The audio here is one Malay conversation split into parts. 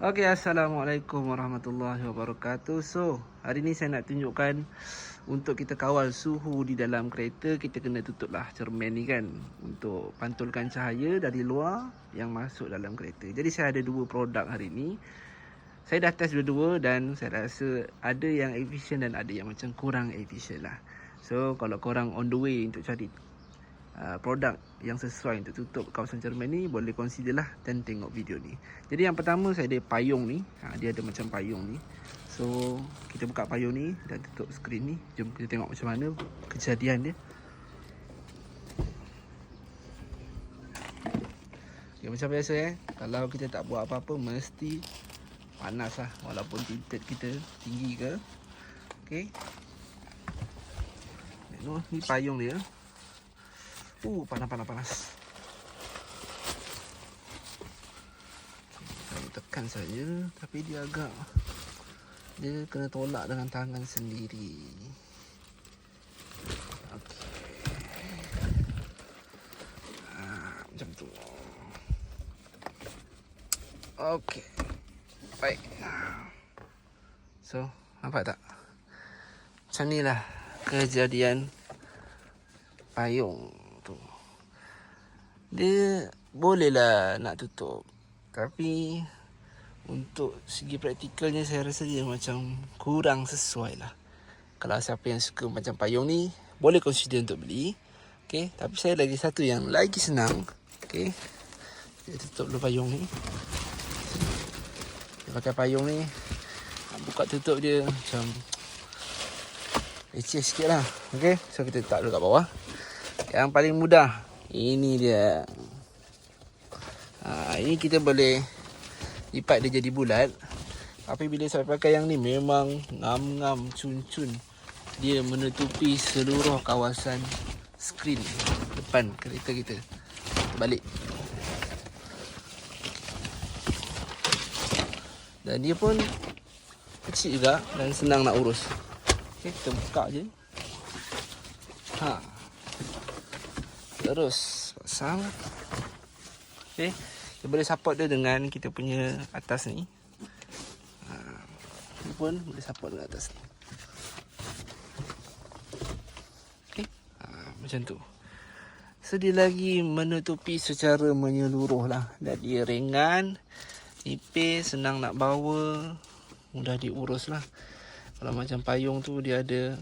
Okey, Assalamualaikum warahmatullahi wabarakatuh. So, hari ni saya nak tunjukkan untuk kita kawal suhu di dalam kereta, kita kena tutuplah cermin ni kan, untuk pantulkan cahaya dari luar yang masuk dalam kereta. Jadi saya ada dua produk hari ni. Saya dah test dua-dua dan saya rasa ada yang efisien dan ada yang macam kurang efisien lah. So, kalau korang on the way untuk cari produk yang sesuai untuk tutup kawasan cermin ni, boleh consider lah dan tengok video ni. Jadi yang pertama saya ada payung ni. Dia ada macam payung ni. So kita buka payung ni dan tutup skrin ni. Jom kita tengok macam mana kejadian dia. Okay, macam biasa kalau kita tak buat apa-apa mesti panas lah, walaupun tinted kita tinggi ke. Okay, ni payung dia. Panas. Saya tekan saja, tapi dia kena tolak dengan tangan sendiri. Okey. Macam tu. Okey. Baik. So, nampak tak? Macam ni lah kejadian payung tu. Dia bolehlah nak tutup, tapi untuk segi praktikalnya saya rasa dia macam kurang sesuai lah. Kalau siapa yang suka macam payung ni, boleh consider untuk beli. Okay, tapi saya lagi satu yang lagi senang. Okay, kita tutup dulu payung ni. Dia pakai payung ni, buka tutup dia macam leceh sikit lah. Okay, so kita letak dulu kat bawah. Yang paling mudah, ini dia. Ini kita boleh lipat dia jadi bulat. Tapi bila saya pakai yang ni, memang ngam-ngam, cun-cun. Dia menutupi seluruh kawasan skrin depan kereta kita. Balik. Dan dia pun kecil juga dan senang nak urus. Okay, kita buka je. Terus pasang. Okay, kita boleh support dia dengan kita punya atas ni. Ini pun boleh support dengan atas ni. Okay, macam tu. So dia lagi menutupi secara menyeluruh lah. Dan dia ringan, nipis, senang nak bawa, mudah diurus lah. Kalau macam payung tu dia ada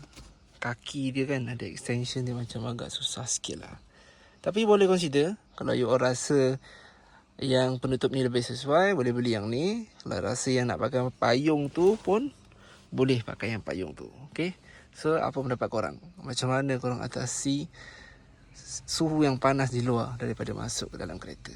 kaki dia kan, ada extension dia, macam agak susah sikit lah. Tapi boleh consider, kalau you rasa yang penutup ni lebih sesuai, boleh beli yang ni. Kalau rasa yang nak pakai payung tu pun, boleh pakai yang payung tu. Okay, so apa pendapat korang? Macam mana korang atasi suhu yang panas di luar daripada masuk ke dalam kereta?